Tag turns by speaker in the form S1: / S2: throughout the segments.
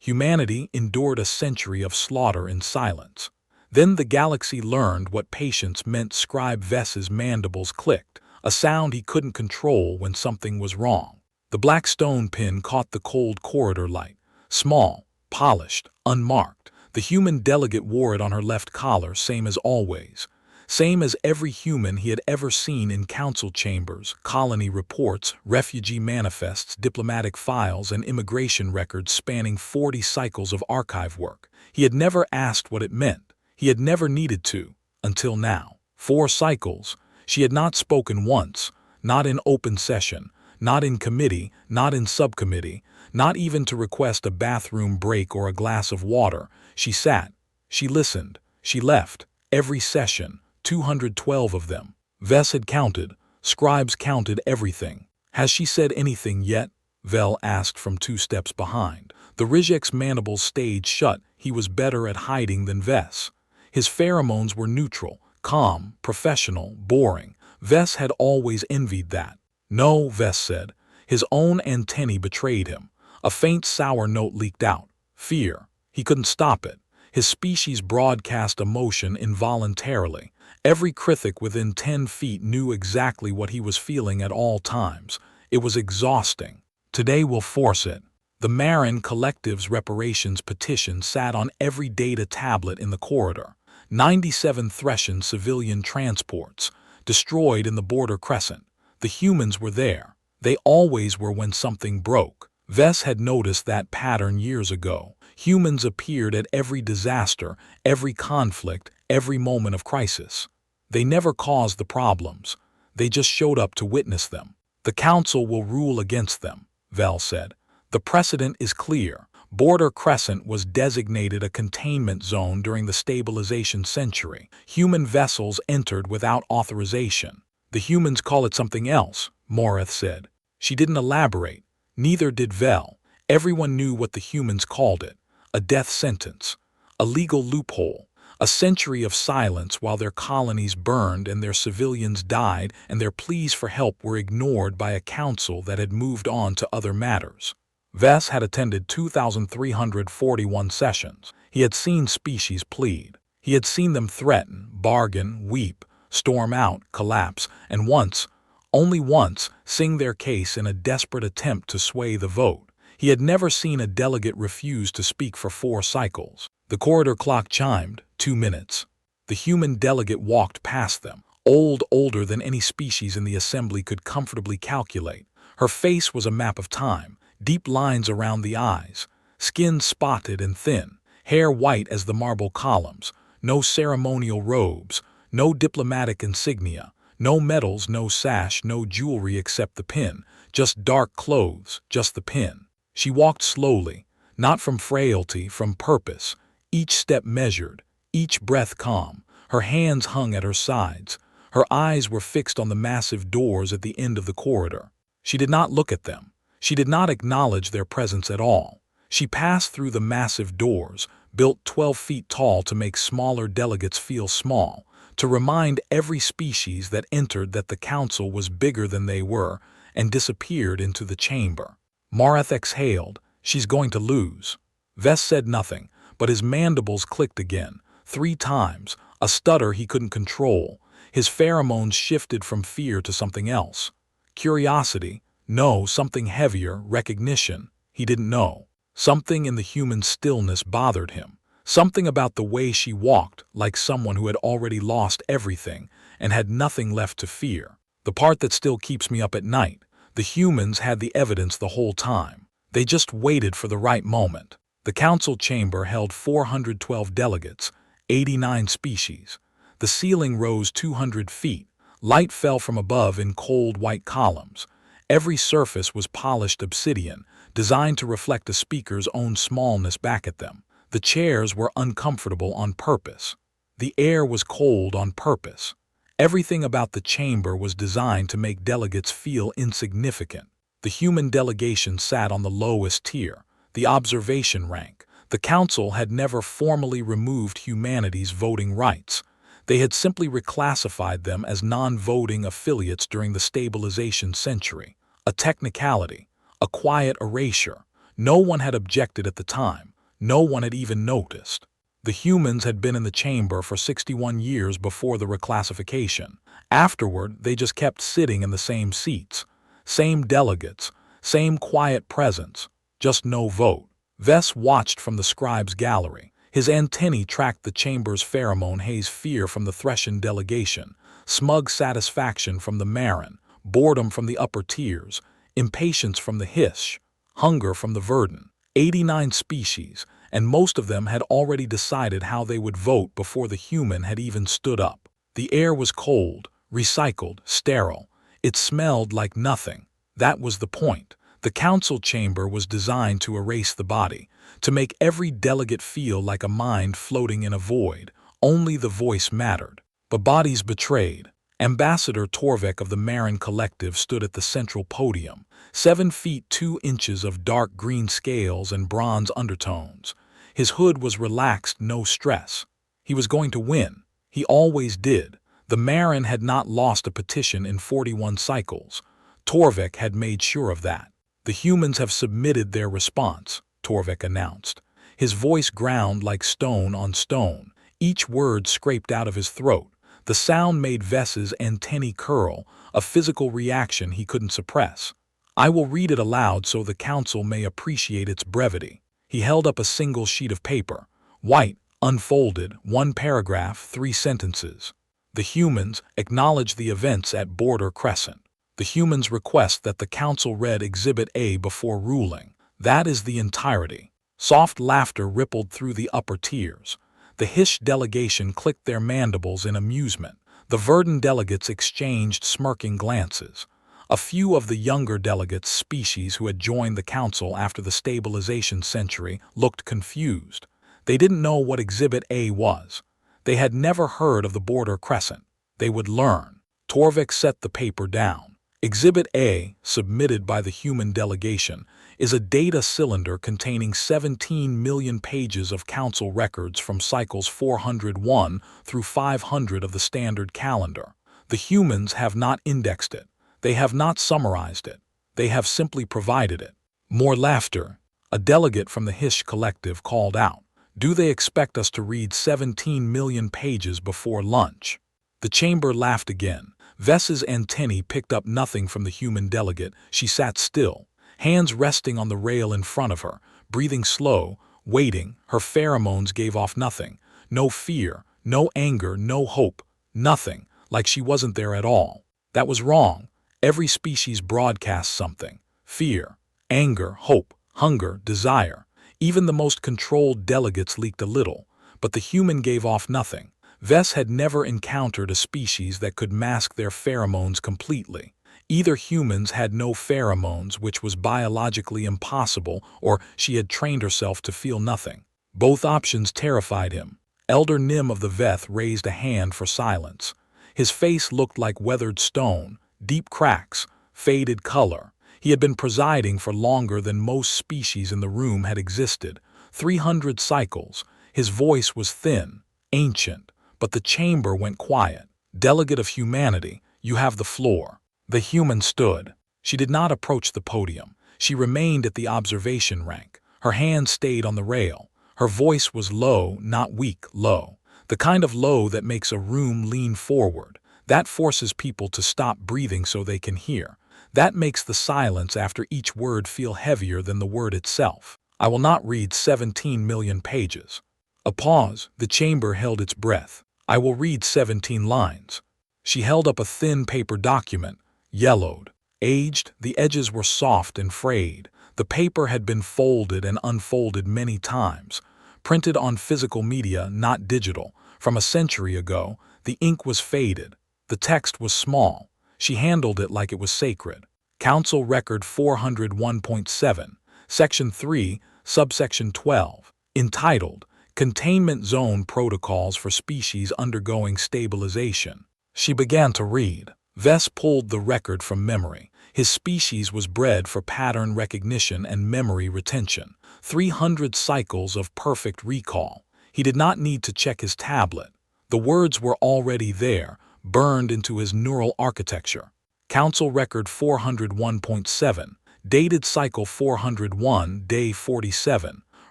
S1: Humanity endured a century of slaughter in silence. Then the galaxy learned what patience meant. Scribe Vess's mandibles clicked, a sound he couldn't control when something was wrong. The black stone pin caught the cold corridor light. Small, polished, unmarked. The human delegate wore it on her left collar, same as always. Same as every human he had ever seen in council chambers, colony reports, refugee manifests, diplomatic files, and immigration records spanning 40 cycles of archive work. He had never asked what it meant. He had never needed to, until now. 4 cycles. She had not spoken once, not in open session, not in committee, not in subcommittee, not even to request a bathroom break or a glass of water. She sat. She listened. She left. Every session. 212 of them. Vess had counted. Scribes counted everything. Has she said anything yet? Vel asked from 2 steps behind. The Rijek's mandibles stayed shut. He was better at hiding than Vess. His pheromones were neutral, calm, professional, boring. Vess had always envied that. No, Vess said. His own antennae betrayed him. A faint sour note leaked out. Fear. He couldn't stop it. His species broadcast emotion involuntarily. Every Krithik within 10 feet knew exactly what he was feeling at all times. It was exhausting. Today we'll force it. The Marin Collective's reparations petition sat on every data tablet in the corridor. 97 Threshen civilian transports, destroyed in the border crescent. The humans were there. They always were when something broke. Vess had noticed that pattern years ago. Humans appeared at every disaster, every conflict, every moment of crisis. They never caused the problems. They just showed up to witness them. The Council will rule against them, Vel said. The precedent is clear. Border Crescent was designated a containment zone during the stabilization century. Human vessels entered without authorization. The humans call it something else, Moreth said. She didn't elaborate. Neither did Vel. Everyone knew what the humans called it. A death sentence. A legal loophole. A century of silence while their colonies burned and their civilians died and their pleas for help were ignored by a council that had moved on to other matters. Vess had attended 2,341 sessions. He had seen species plead. He had seen them threaten, bargain, weep, storm out, collapse, and once, only once, sing their case in a desperate attempt to sway the vote. He had never seen a delegate refuse to speak for 4 cycles. The corridor clock chimed, 2 minutes. The human delegate walked past them, older than any species in the assembly could comfortably calculate. Her face was a map of time, deep lines around the eyes, skin spotted and thin, hair white as the marble columns, no ceremonial robes, no diplomatic insignia, no medals, no sash, no jewelry except the pin, just dark clothes, just the pin. She walked slowly, not from frailty, from purpose, each step measured, each breath calm. Her hands hung at her sides. Her eyes were fixed on the massive doors at the end of the corridor. She did not look at them. She did not acknowledge their presence at all. She passed through the massive doors, built 12 feet tall to make smaller delegates feel small, to remind every species that entered that the council was bigger than they were, and disappeared into the chamber. Moreth exhaled. She's going to lose. Vess said nothing, but his mandibles clicked again, 3 times, a stutter he couldn't control. His pheromones shifted from fear to something else. Curiosity. No, something heavier, recognition. He didn't know. Something in the human stillness bothered him. Something about the way she walked, like someone who had already lost everything and had nothing left to fear. The part that still keeps me up at night. The humans had the evidence the whole time. They just waited for the right moment. The council chamber held 412 delegates, 89 species. The ceiling rose 200 feet. Light fell from above in cold white columns. Every surface was polished obsidian, designed to reflect a speaker's own smallness back at them. The chairs were uncomfortable on purpose. The air was cold on purpose. Everything about the chamber was designed to make delegates feel insignificant. The human delegation sat on the lowest tier, the observation rank. The council had never formally removed humanity's voting rights. They had simply reclassified them as non-voting affiliates during the stabilization century. A technicality, a quiet erasure. No one had objected at the time. No one had even noticed. The humans had been in the chamber for 61 years before the reclassification. Afterward, they just kept sitting in the same seats. Same delegates, same quiet presence, just no vote. Vess watched from the scribe's gallery. His antennae tracked the chamber's pheromone haze, fear from the Threshen delegation, smug satisfaction from the Marin, boredom from the upper tiers, impatience from the Hish, hunger from the Verdant. 89 species, and most of them had already decided how they would vote before the human had even stood up. The air was cold, recycled, sterile. It smelled like nothing. That was the point. The council chamber was designed to erase the body, to make every delegate feel like a mind floating in a void. Only the voice mattered. But bodies betrayed. Ambassador Torvik of the Marin Collective stood at the central podium, 7 feet 2 inches of dark green scales and bronze undertones. His hood was relaxed, no stress. He was going to win. He always did. The Marin had not lost a petition in 41 cycles. Torvik had made sure of that. The humans have submitted their response, Torvik announced. His voice ground like stone on stone, each word scraped out of his throat. The sound made Vess's antennae curl, a physical reaction he couldn't suppress. I will read it aloud so the council may appreciate its brevity. He held up a single sheet of paper, white, unfolded, 1 paragraph, 3 sentences. The humans acknowledge the events at Border Crescent. The humans request that the council read Exhibit A before ruling. That is the entirety. Soft laughter rippled through the upper tiers. The Hish delegation clicked their mandibles in amusement. The Verdant delegates exchanged smirking glances. A few of the younger delegates, species who had joined the council after the stabilization century, looked confused. They didn't know what Exhibit A was. They had never heard of the Border Crescent. They would learn. Torvik set the paper down. Exhibit A, submitted by the human delegation, is a data cylinder containing 17 million pages of council records from cycles 401 through 500 of the standard calendar. The humans have not indexed it. They have not summarized it. They have simply provided it. More laughter. A delegate from the Hish collective called out. Do they expect us to read 17 million pages before lunch? The chamber laughed again. Vess's antennae picked up nothing from the human delegate. She sat still, hands resting on the rail in front of her, breathing slow, waiting. Her pheromones gave off nothing. No fear, no anger, no hope, nothing, like she wasn't there at all. That was wrong. Every species broadcasts something. Fear, anger, hope, hunger, desire. Even the most controlled delegates leaked a little, but the human gave off nothing. Vess had never encountered a species that could mask their pheromones completely. Either humans had no pheromones, which was biologically impossible, or she had trained herself to feel nothing. Both options terrified him. Elder Nim of the Veth raised a hand for silence. His face looked like weathered stone, deep cracks, faded color. He had been presiding for longer than most species in the room had existed. 300 cycles. His voice was thin, ancient. But the chamber went quiet. Delegate of humanity, you have the floor. The human stood. She did not approach the podium. She remained at the observation rank. Her hand stayed on the rail. Her voice was low, not weak, low. The kind of low that makes a room lean forward. That forces people to stop breathing so they can hear. That makes the silence after each word feel heavier than the word itself. I will not read 17 million pages. A pause. The chamber held its breath. I will read 17 lines. She held up a thin paper document, yellowed, aged. The edges were soft and frayed. The paper had been folded and unfolded many times. Printed on physical media, not digital. From a century ago, the ink was faded. The text was small. She handled it like it was sacred. Council Record 401.7, Section 3, Subsection 12, entitled Containment Zone Protocols for Species Undergoing Stabilization. She began to read. Vess pulled the record from memory. His species was bred for pattern recognition and memory retention. 300 cycles of perfect recall. He did not need to check his tablet. The words were already there, burned into his neural architecture. Council Record 401.7, dated Cycle 401, Day 47.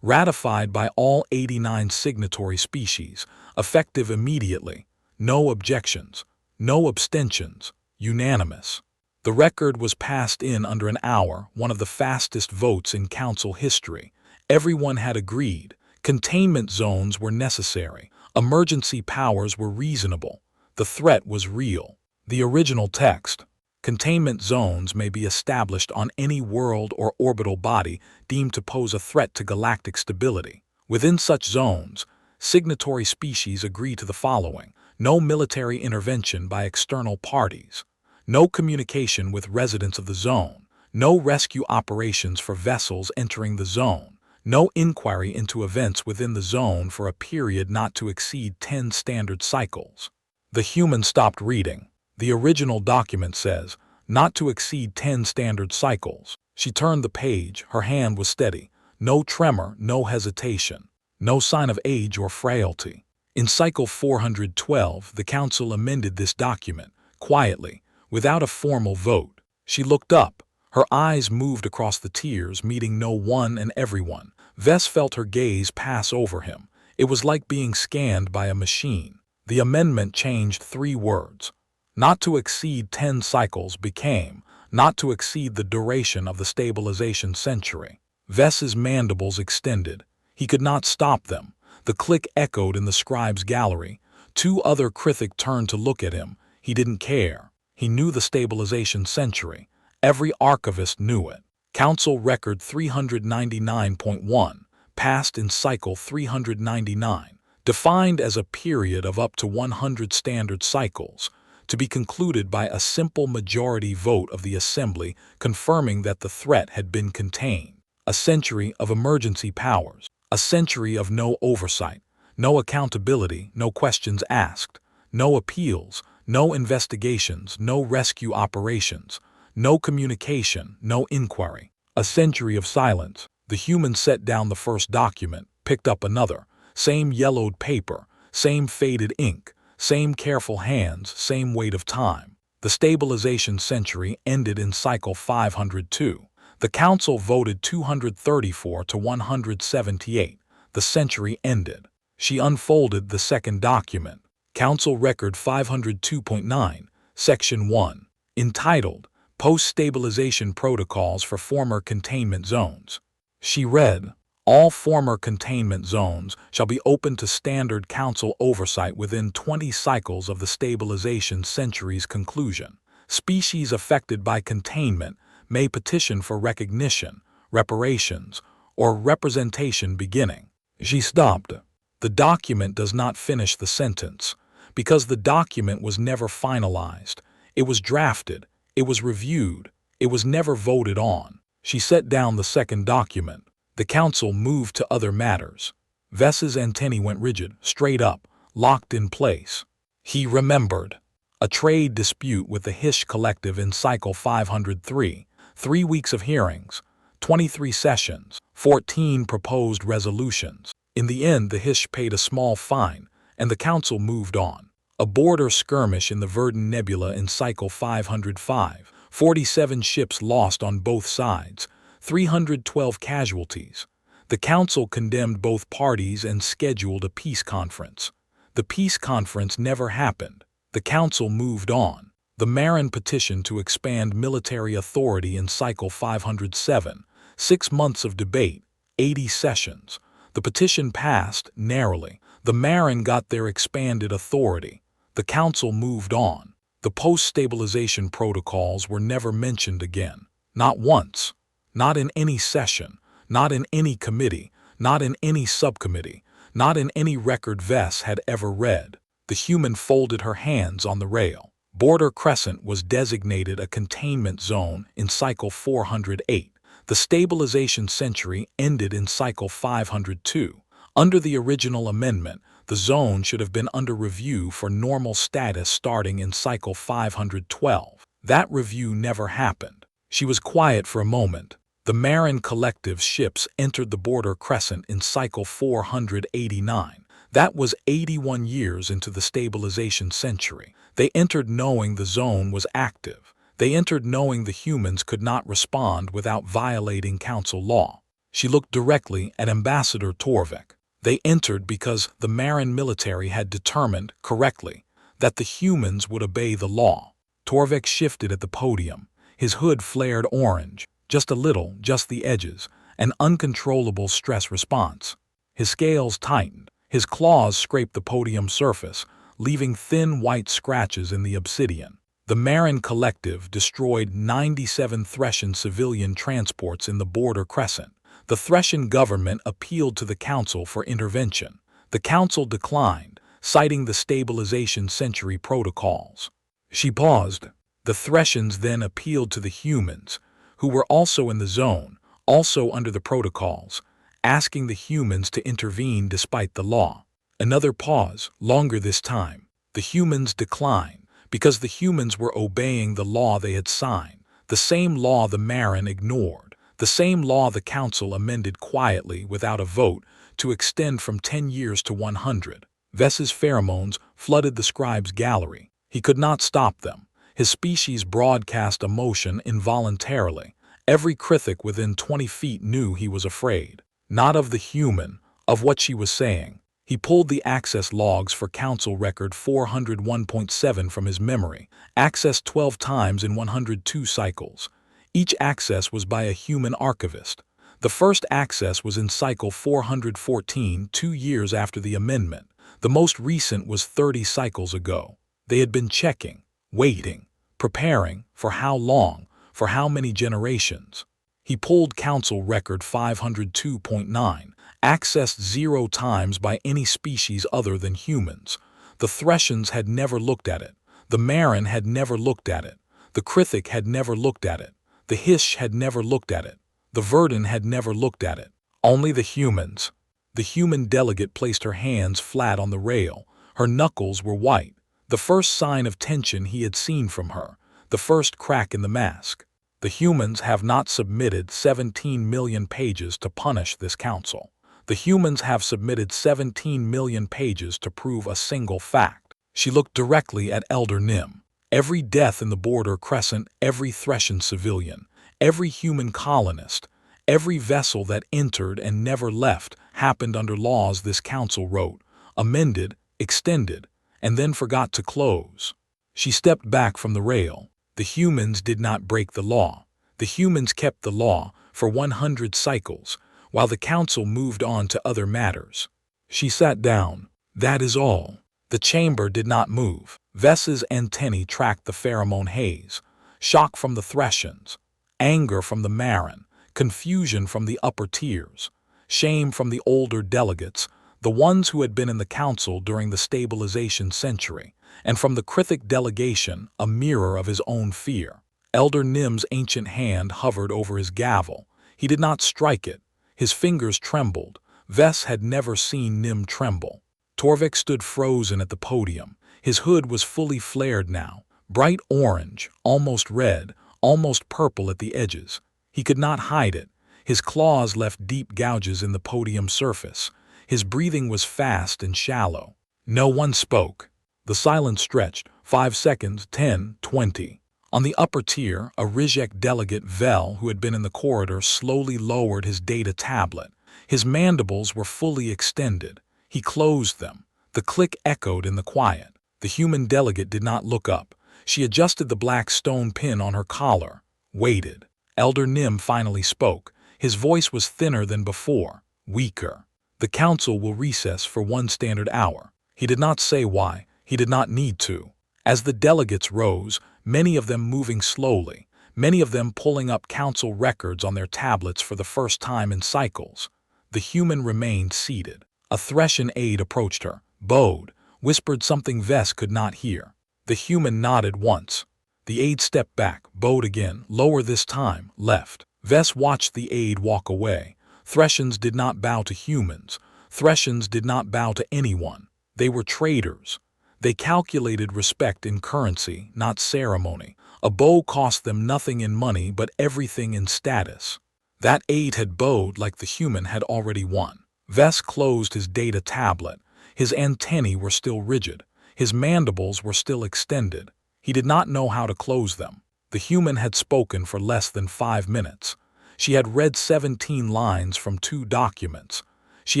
S1: ratified by all 89 signatory species, effective immediately, no objections, no abstentions, unanimous. The record was passed in under an hour, one of the fastest votes in Council history. Everyone had agreed. Containment zones were necessary. Emergency powers were reasonable. The threat was real. The original text. Containment zones may be established on any world or orbital body deemed to pose a threat to galactic stability. Within such zones, signatory species agree to the following: no military intervention by external parties, no communication with residents of the zone, no rescue operations for vessels entering the zone, no inquiry into events within the zone for a period not to exceed 10 standard cycles. The human stopped reading. The original document says, not to exceed 10 standard cycles. She turned the page, her hand was steady. No tremor, no hesitation, no sign of age or frailty. In cycle 412, the Council amended this document, quietly, without a formal vote. She looked up. Her eyes moved across the tiers, meeting no one and everyone. Vess felt her gaze pass over him. It was like being scanned by a machine. The amendment changed 3 words. Not to exceed 10 cycles became, not to exceed the duration of the stabilization century. Vess's mandibles extended. He could not stop them. The click echoed in the scribe's gallery. 2 other Krithik turned to look at him. He didn't care. He knew the stabilization century. Every archivist knew it. Council Record 399.1, passed in cycle 399, defined as a period of up to 100 standard cycles, to be concluded by a simple majority vote of the Assembly confirming that the threat had been contained. A century of emergency powers, a century of no oversight, no accountability, no questions asked, no appeals, no investigations, no rescue operations, no communication, no inquiry. A century of silence. The human set down the first document, picked up another. Same yellowed paper, same faded ink, same careful hands, same weight of time. The stabilization century ended in cycle 502. The Council voted 234 to 178. The century ended. She unfolded the second document. Council Record 502.9, Section 1, entitled Post-Stabilization Protocols for Former Containment Zones. She read, all former containment zones shall be open to standard Council oversight within 20 cycles of the stabilization century's conclusion. Species affected by containment may petition for recognition, reparations, or representation beginning. She stopped. The document does not finish the sentence, because the document was never finalized. It was drafted. It was reviewed. It was never voted on. She set down the second document. The Council moved to other matters. Vess's antennae went rigid, straight up, locked in place. He remembered. A trade dispute with the Hish Collective in Cycle 503, 3 weeks of hearings, 23 sessions, 14 proposed resolutions. In the end, the Hish paid a small fine, and the Council moved on. A border skirmish in the Verdun Nebula in Cycle 505, 47 ships lost on both sides, 312 casualties. The Council condemned both parties and scheduled a peace conference. The peace conference never happened. The Council moved on. The Marin petition to expand military authority in Cycle 507, 6 months of debate, 80 sessions. The petition passed, narrowly. The Marin got their expanded authority. The Council moved on. The post-stabilization protocols were never mentioned again. Not once. Not in any session. Not in any committee. Not in any subcommittee. Not in any record Vess had ever read. The human folded her hands on the rail. Border Crescent was designated a containment zone in Cycle 408. The stabilization century ended in Cycle 502. Under the original amendment, the zone should have been under review for normal status starting in Cycle 512. That review never happened. She was quiet for a moment. The Marin Collective's ships entered the Border Crescent in Cycle 489. That was 81 years into the stabilization century. They entered knowing the zone was active. They entered knowing the humans could not respond without violating Council law. She looked directly at Ambassador Torvik. They entered because the Marin military had determined, correctly, that the humans would obey the law. Torvik shifted at the podium. His hood flared orange, just a little, just the edges, an uncontrollable stress response. His scales tightened. His claws scraped the podium surface, leaving thin white scratches in the obsidian. The Marin Collective destroyed 97 Threshan civilian transports in the border crescent. The Threshan government appealed to the Council for intervention. The Council declined, citing the Stabilization Century protocols. She paused. The Threshans then appealed to the humans, who were also in the zone, also under the protocols, asking the humans to intervene despite the law. Another pause, longer this time. The humans declined, because the humans were obeying the law they had signed, the same law the Marin ignored, the same law the Council amended quietly without a vote to extend from 10 years to 100. Vess's pheromones flooded the scribe's gallery. He could not stop them. His species broadcast emotion involuntarily. Every Krithik within 20 feet knew he was afraid. Not of the human, of what she was saying. He pulled the access logs for Council Record 401.7 from his memory, accessed 12 times in 102 cycles. Each access was by a human archivist. The first access was in cycle 414, 2 years after the amendment. The most recent was 30 cycles ago. They had been checking, waiting, preparing, for how long, for how many generations. He pulled Council Record 502.9, accessed 0 times by any species other than humans. The Threshans had never looked at it. The Marin had never looked at it. The Krithik had never looked at it. The Hish had never looked at it. The Verdun had never looked at it. Only the humans. The human delegate placed her hands flat on the rail. Her knuckles were white. The first sign of tension he had seen from her. The first crack in the mask. The humans have not submitted 17 million pages to punish this council. The humans have submitted 17 million pages to prove a single fact. She looked directly at Elder Nim. Every death in the border crescent, every Threshan civilian, every human colonist, every vessel that entered and never left happened under laws this council wrote, amended, extended, and then forgot to close. She stepped back from the rail. The humans did not break the law. The humans kept the law for 100 cycles, while the council moved on to other matters. She sat down. That is all. The chamber did not move. Vess's antennae tracked the pheromone haze. Shock from the Threshans, anger from the Marin, confusion from the upper tiers, shame from the older delegates, the ones who had been in the council during the Stabilization Century, and from the Krithik delegation, a mirror of his own fear. Elder Nim's ancient hand hovered over his gavel. He did not strike it. His fingers trembled. Vess had never seen Nim tremble. Torvik stood frozen at the podium. His hood was fully flared now, bright orange, almost red, almost purple at the edges. He could not hide it. His claws left deep gouges in the podium surface. His breathing was fast and shallow. No one spoke. The silence stretched, 5 seconds, 10, 20. On the upper tier, a Rizhek delegate Vel, who had been in the corridor, slowly lowered his data tablet. His mandibles were fully extended. He closed them. The click echoed in the quiet. The human delegate did not look up. She adjusted the black stone pin on her collar, waited. Elder Nim finally spoke. His voice was thinner than before, weaker. The council will recess for 1 standard hour. He did not say why. He did not need to. As the delegates rose, many of them moving slowly, many of them pulling up council records on their tablets for the first time in cycles, the human remained seated. A Threshan aide approached her, bowed, whispered something Vess could not hear. The human nodded once. The aide stepped back, bowed again, lower this time, left. Vess watched the aide walk away. Threshans did not bow to humans. Threshans did not bow to anyone. They were traitors. They calculated respect in currency, not ceremony. A bow cost them nothing in money but everything in status. That aide had bowed like the human had already won. Vess closed his data tablet. His antennae were still rigid. His mandibles were still extended. He did not know how to close them. The human had spoken for less than 5 minutes. She had read 17 lines from 2 documents. She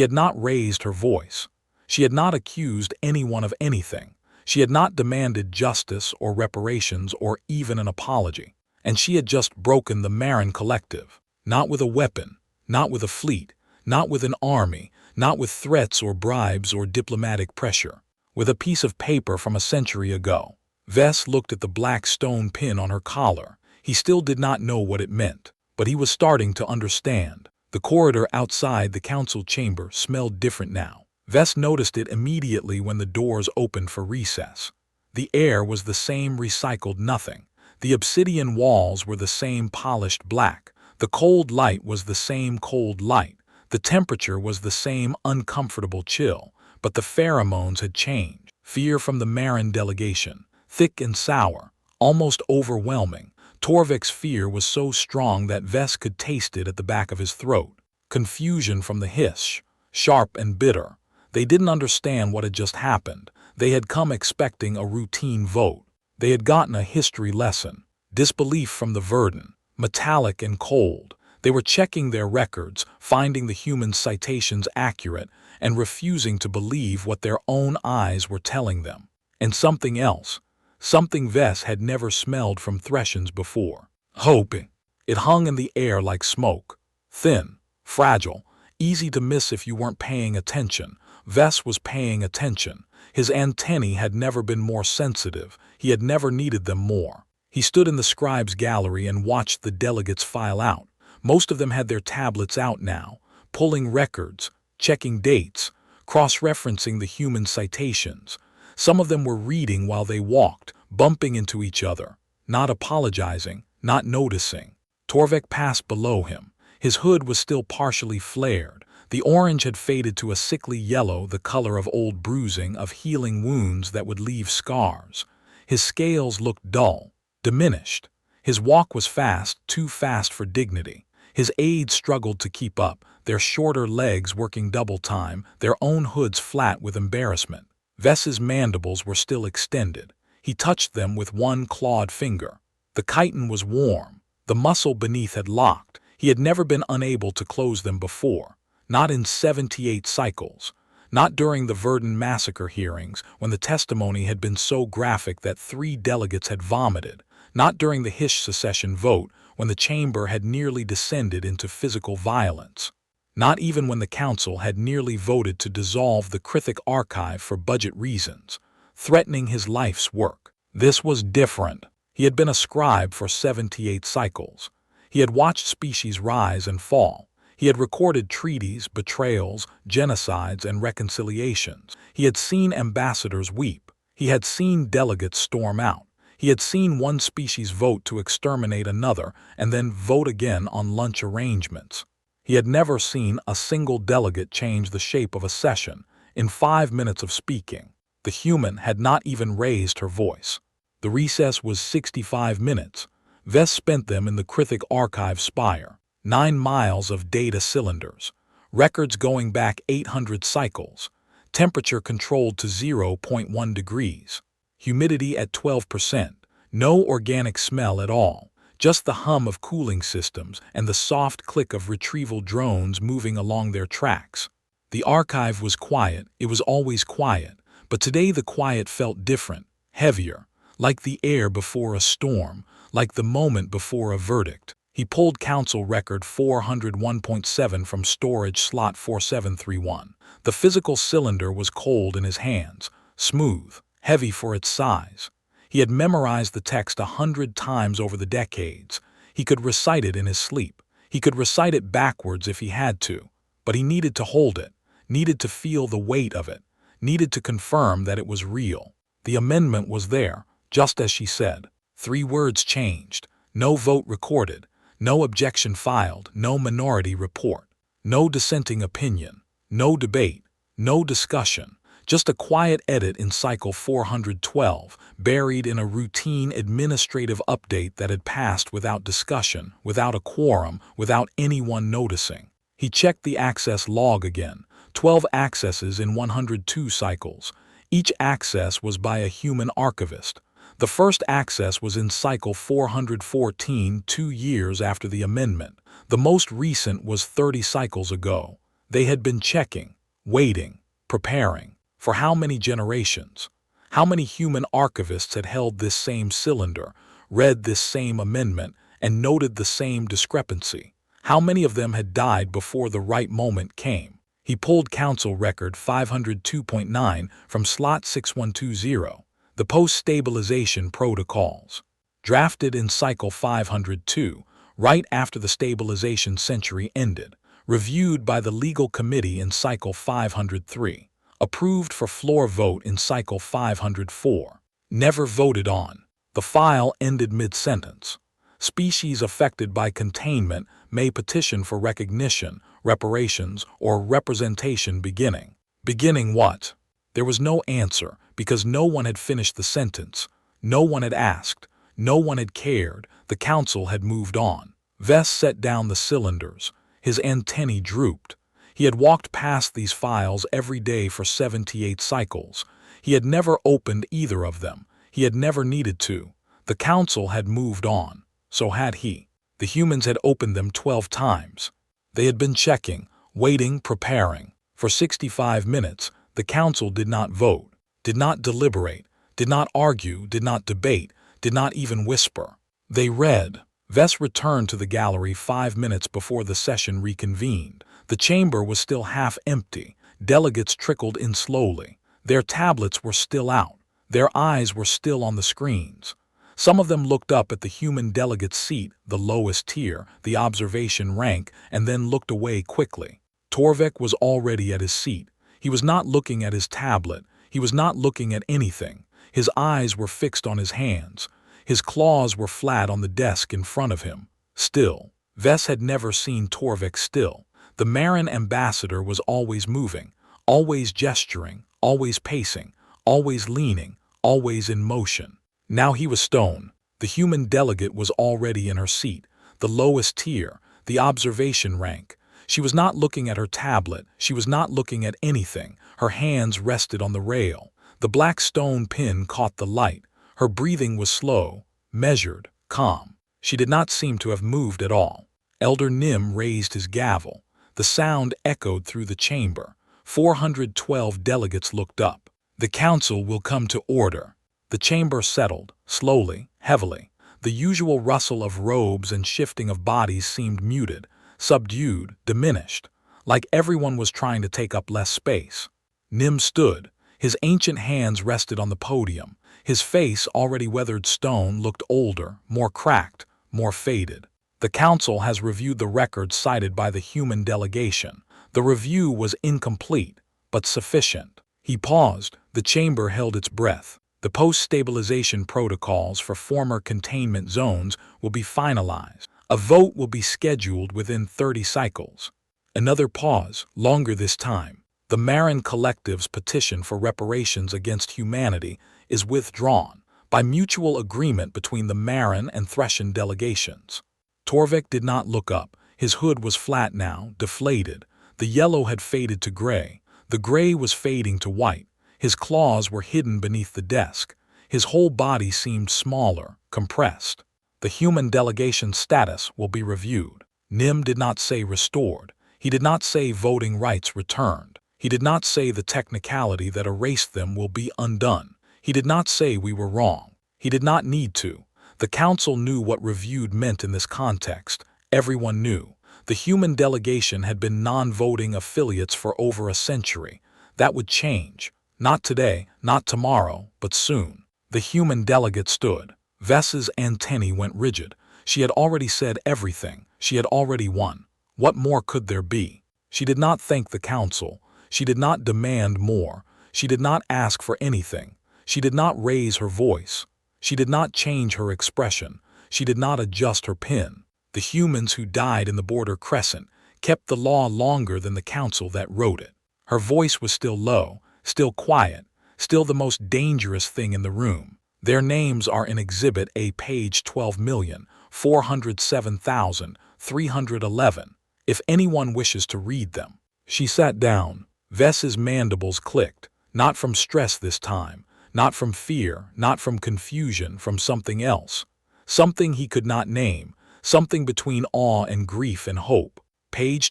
S1: had not raised her voice. She had not accused anyone of anything. She had not demanded justice or reparations or even an apology. And she had just broken the Marin Collective. Not with a weapon, not with a fleet, not with an army, not with threats or bribes or diplomatic pressure. With a piece of paper from a century ago. Vess looked at the black stone pin on her collar. He still did not know what it meant, but he was starting to understand. The corridor outside the council chamber smelled different now. Vess noticed it immediately when the doors opened for recess. The air was the same recycled nothing. The obsidian walls were the same polished black. The cold light was the same cold light. The temperature was the same uncomfortable chill, but the pheromones had changed. Fear from the Marin delegation, thick and sour, almost overwhelming. Torvik's fear was so strong that Vess could taste it at the back of his throat. Confusion from the hiss, sharp and bitter. They didn't understand what had just happened. They had come expecting a routine vote. They had gotten a history lesson. Disbelief from the Verdun, metallic and cold. They were checking their records, finding the human citations accurate, and refusing to believe what their own eyes were telling them. And something else. Something Vess had never smelled from Threshen's before. Hoping. It hung in the air like smoke. Thin, fragile, easy to miss if you weren't paying attention. Vess was paying attention. His antennae had never been more sensitive. He had never needed them more. He stood in the scribe's gallery and watched the delegates file out. Most of them had their tablets out now, pulling records, checking dates, cross-referencing the human citations. Some of them were reading while they walked, bumping into each other, not apologizing, not noticing. Torvik passed below him. His hood was still partially flared. The orange had faded to a sickly yellow, the color of old bruising, of healing wounds that would leave scars. His scales looked dull, diminished. His walk was fast, too fast for dignity. His aides struggled to keep up, their shorter legs working double time, their own hoods flat with embarrassment. Vess's mandibles were still extended. He touched them with one clawed finger. The chitin was warm. The muscle beneath had locked. He had never been unable to close them before. Not in 78 cycles. Not during the Verdun massacre hearings, when the testimony had been so graphic that 3 delegates had vomited. Not during the Hish secession vote, when the chamber had nearly descended into physical violence. Not even when the council had nearly voted to dissolve the Krithik archive for budget reasons, threatening his life's work. This was different. He had been a scribe for 78 cycles. He had watched species rise and fall. He had recorded treaties, betrayals, genocides, and reconciliations. He had seen ambassadors weep. He had seen delegates storm out. He had seen one species vote to exterminate another and then vote again on lunch arrangements. He had never seen a single delegate change the shape of a session in 5 minutes of speaking. The human had not even raised her voice. The recess was 65 minutes. Vess spent them in the Krithik archive spire. 9 miles of data cylinders. Records going back 800 cycles. Temperature controlled to 0.1 degrees. Humidity at 12%. No organic smell at all. Just the hum of cooling systems and the soft click of retrieval drones moving along their tracks. The archive was quiet. It was always quiet. But today the quiet felt different, heavier, like the air before a storm, like the moment before a verdict. He pulled council record 401.7 from storage slot 4731. The physical cylinder was cold in his hands, smooth, heavy for its size. He had memorized the text 100 times over the decades. He could recite it in his sleep. He could recite it backwards if he had to. But he needed to hold it, needed to feel the weight of it, needed to confirm that it was real. The amendment was there, just as she said. 3 words changed. No vote recorded. No objection filed. No minority report. No dissenting opinion. No debate. No discussion. Just a quiet edit in cycle 412, buried in a routine administrative update that had passed without discussion, without a quorum, without anyone noticing. He checked the access log again. 12 accesses in 102 cycles. Each access was by a human archivist. The first access was in cycle 414, 2 years after the amendment. The most recent was 30 cycles ago. They had been checking, waiting, preparing. For how many generations? How many human archivists had held this same cylinder, read this same amendment, and noted the same discrepancy? How many of them had died before the right moment came? He pulled Council Record 502.9 from slot 6120. The Post-Stabilization Protocols. Drafted in Cycle 502, right after the stabilization century ended. Reviewed by the Legal Committee in Cycle 503. Approved for floor vote in Cycle 504. Never voted on. The file ended mid-sentence. Species affected by containment may petition for recognition, reparations, or representation beginning. Beginning what? There was no answer, because no one had finished the sentence. No one had asked. No one had cared. The council had moved on. Vess set down the cylinders. His antennae drooped. He had walked past these files every day for 78 cycles. He had never opened either of them. He had never needed to. The council had moved on. So had he. The humans had opened them 12 times. They had been checking, waiting, preparing. For 65 minutes, the council did not vote, did not deliberate, did not argue, did not debate, did not even whisper. They read. Vess returned to the gallery 5 minutes before the session reconvened. The chamber was still half empty. Delegates trickled in slowly. Their tablets were still out. Their eyes were still on the screens. Some of them looked up at the human delegate seat, the lowest tier, the observation rank, and then looked away quickly. Torvik was already at his seat. He was not looking at his tablet. He was not looking at anything. His eyes were fixed on his hands. His claws were flat on the desk in front of him. Still. Vess had never seen Torvik still. The Marin ambassador was always moving, always gesturing, always pacing, always leaning, always in motion. Now he was stone. The human delegate was already in her seat, the lowest tier, the observation rank. She was not looking at her tablet. She was not looking at anything. Her hands rested on the rail. The black stone pin caught the light. Her breathing was slow, measured, calm. She did not seem to have moved at all. Elder Nim raised his gavel. The sound echoed through the chamber. 412 delegates looked up. The council will come to order. The chamber settled, slowly, heavily. The usual rustle of robes and shifting of bodies seemed muted, subdued, diminished, like everyone was trying to take up less space. Nim stood. His ancient hands rested on the podium. His face, already weathered stone, looked older, more cracked, more faded. The council has reviewed the records cited by the human delegation. The review was incomplete, but sufficient. He paused. The chamber held its breath. The post-stabilization protocols for former containment zones will be finalized. A vote will be scheduled within 30 cycles. Another pause, longer this time. The Marin Collective's petition for reparations against humanity is withdrawn by mutual agreement between the Marin and Threshen delegations. Torvik did not look up. His hood was flat now, deflated. The yellow had faded to gray. The gray was fading to white. His claws were hidden beneath the desk. His whole body seemed smaller, compressed. The human delegation's status will be reviewed. Nim did not say restored. He did not say voting rights returned. He did not say the technicality that erased them will be undone. He did not say we were wrong. He did not need to. The council knew what reviewed meant in this context. Everyone knew. The human delegation had been non-voting affiliates for over a century. That would change. Not today, not tomorrow, but soon. The human delegate stood. Vess's antennae went rigid. She had already said everything. She had already won. What more could there be? She did not thank the council. She did not demand more. She did not ask for anything. She did not raise her voice. She did not change her expression. She did not adjust her pin. The humans who died in the border crescent kept the law longer than the council that wrote it. Her voice was still low, still quiet, still the most dangerous thing in the room. Their names are in Exhibit A, page 12,407,311, if anyone wishes to read them. She sat down. Vess's mandibles clicked, not from stress this time, Not from fear, not from confusion, from something else. Something he could not name, something between awe and grief and hope. Page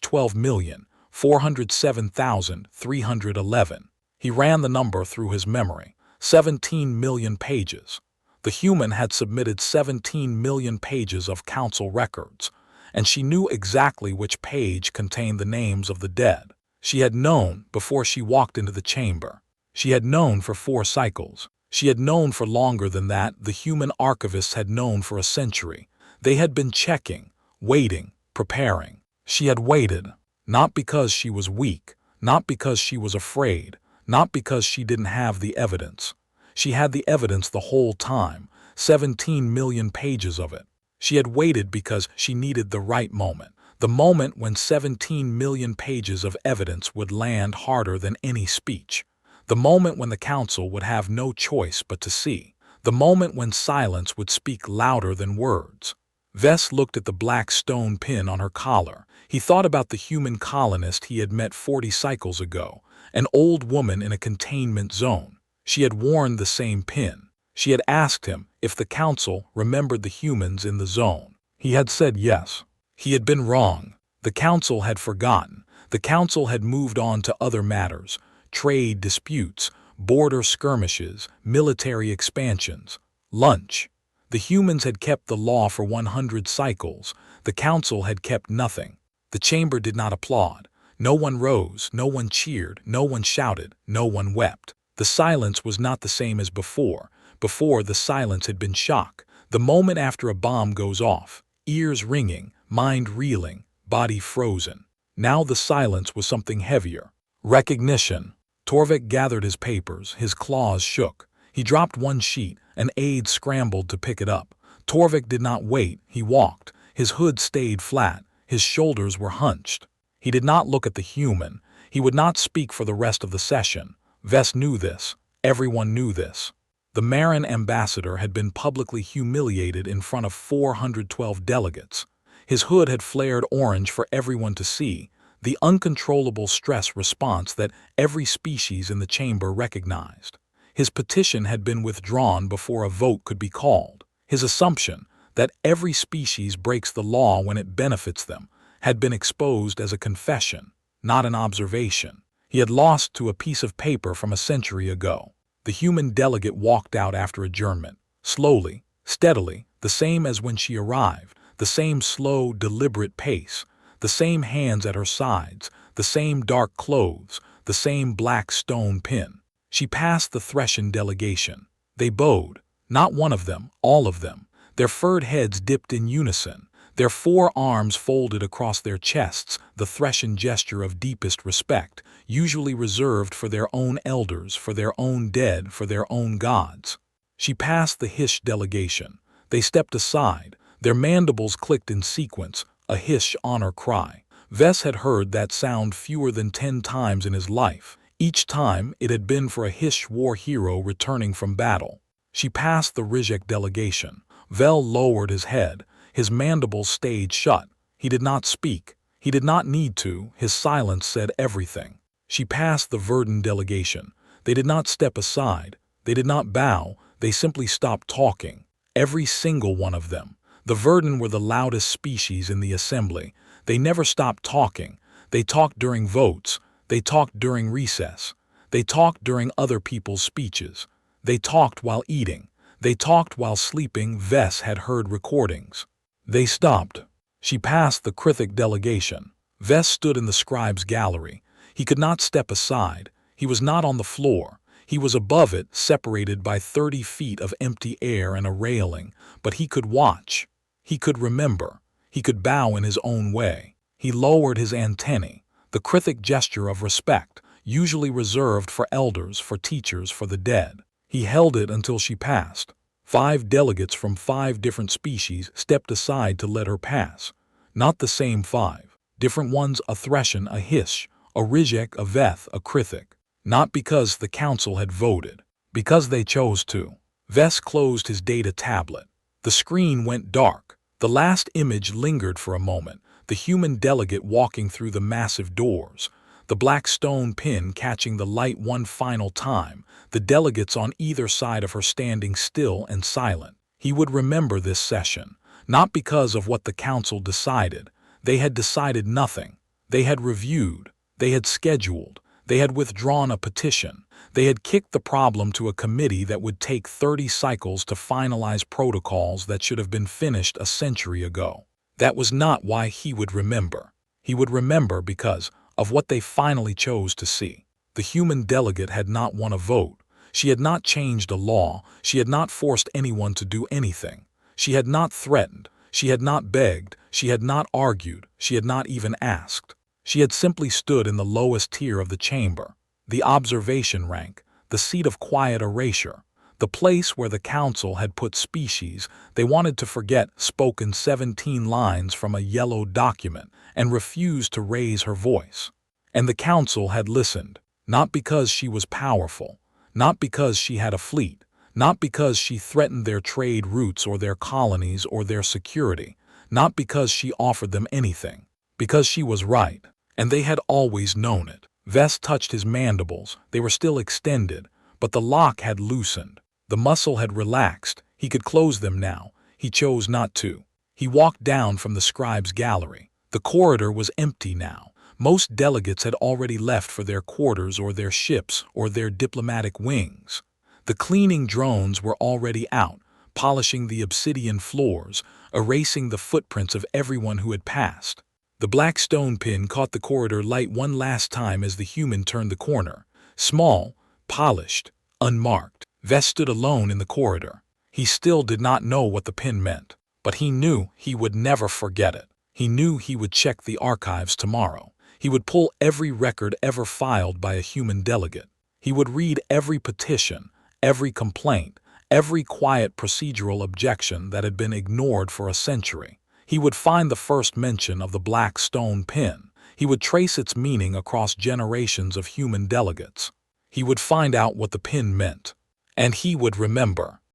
S1: 12,407,311. He ran the number through his memory. 17 million pages. The human had submitted 17 million pages of council records, and she knew exactly which page contained the names of the dead. She had known before she walked into the chamber. She had known for 4 cycles. She had known for longer than that. The human archivists had known for a century. They had been checking, waiting, preparing. She had waited, not because she was weak, not because she was afraid, not because she didn't have the evidence. She had the evidence the whole time, 17 million pages of it. She had waited because she needed the right moment, the moment when 17 million pages of evidence would land harder than any speech, the moment when the council would have no choice but to see, the moment when silence would speak louder than words. Vess looked at the black stone pin on her collar. He thought about the human colonist he had met 40 cycles ago, an old woman in a containment zone. She had worn the same pin. She had asked him if the council remembered the humans in the zone. He had said yes. He had been wrong. The council had forgotten. The council had moved on to other matters, trade disputes, border skirmishes, military expansions, lunch. The humans had kept the law for 100 cycles. The council had kept nothing. The chamber did not applaud. No one rose, no one cheered, no one shouted, no one wept. The silence was not the same as before. Before, the silence had been shock. The moment after a bomb goes off, ears ringing, mind reeling, body frozen. Now the silence was something heavier. Recognition. Torvik gathered his papers, his claws shook. He dropped one sheet, an aide scrambled to pick it up. Torvik did not wait, he walked. His hood stayed flat, his shoulders were hunched. He did not look at the human. He would not speak for the rest of the session. Vess knew this. Everyone knew this. The Marin ambassador had been publicly humiliated in front of 412 delegates. His hood had flared orange for everyone to see, the uncontrollable stress response that every species in the chamber recognized. His petition had been withdrawn before a vote could be called. His assumption that every species breaks the law when it benefits them had been exposed as a confession, not an observation. He had lost to a piece of paper from a century ago. The human delegate walked out after adjournment, slowly, steadily, the same as when she arrived, the same slow, deliberate pace, the same hands at her sides, the same dark clothes, the same black stone pin. She passed the Threshen delegation. They bowed, not one of them, all of them. Their furred heads dipped in unison, their 4 arms folded across their chests, the Threshen gesture of deepest respect, usually reserved for their own elders, for their own dead, for their own gods. She passed the Hish delegation. They stepped aside, their mandibles clicked in sequence, a Hish honor cry. Vess had heard that sound fewer than 10 times in his life. Each time it had been for a Hish war hero returning from battle. She passed the Rizhek delegation. Vel lowered his head. His mandibles stayed shut. He did not speak. He did not need to. His silence said everything. She passed the Verdun delegation. They did not step aside. They did not bow. They simply stopped talking. Every single one of them. The Verdun were the loudest species in the assembly. They never stopped talking. They talked during votes. They talked during recess. They talked during other people's speeches. They talked while eating. They talked while sleeping. Vess had heard recordings. They stopped. She passed the Krithik delegation. Vess stood in the scribe's gallery. He could not step aside. He was not on the floor. He was above it, separated by 30 feet of empty air and a railing, but he could watch. He could remember. He could bow in his own way. He lowered his antennae, the Krithik gesture of respect, usually reserved for elders, for teachers, for the dead. He held it until she passed. 5 delegates from 5 different species stepped aside to let her pass. Not the same 5. Different ones, a Threshen, a Hish, a Rizhek, a Veth, a Krithik. Not because the council had voted. Because they chose to. Vess closed his data tablet. The screen went dark. The last image lingered for a moment. The human delegate walking through the massive doors. the black stone pin catching the light one final time, the delegates on either side of her standing still and silent. He would remember this session, not because of what the council decided. They had decided nothing. They had reviewed. They had scheduled. They had withdrawn a petition. They had kicked the problem to a committee that would take 30 cycles to finalize protocols that should have been finished a century ago. That was not why he would remember. He would remember because of what they finally chose to see. The human delegate had not won a vote. She had not changed a law. She had not forced anyone to do anything. She had not threatened. She had not begged. She had not argued. She had not even asked. She had simply stood in the lowest tier of the chamber, the observation rank, the seat of quiet erasure, the place where the council had put species they wanted to forget spoken 17 lines from a yellow document and refused to raise her voice. And the council had listened, not because she was powerful, not because she had a fleet, not because she threatened their trade routes or their colonies or their security, not because she offered them anything, because she was right, and they had always known it. Vess touched his mandibles. They were still extended, but the lock had loosened. The muscle had relaxed. He could close them now. He chose not to. He walked down from the scribe's gallery. The corridor was empty now. Most delegates had already left for their quarters or their ships or their diplomatic wings. The cleaning drones were already out, polishing the obsidian floors, erasing the footprints of everyone who had passed. The black stone pin caught the corridor light one last time as the human turned the corner. Small, polished, unmarked. Vess stood alone in the corridor. He still did not know what the pin meant, but he knew he would never forget it. He knew he would check the archives tomorrow. He would pull every record ever filed by a human delegate. He would read every petition, every complaint, every quiet procedural objection that had been ignored for a century. He would find the first mention of the black stone pin. He would trace its meaning across generations of human delegates. He would find out what the pin meant. And he would remember.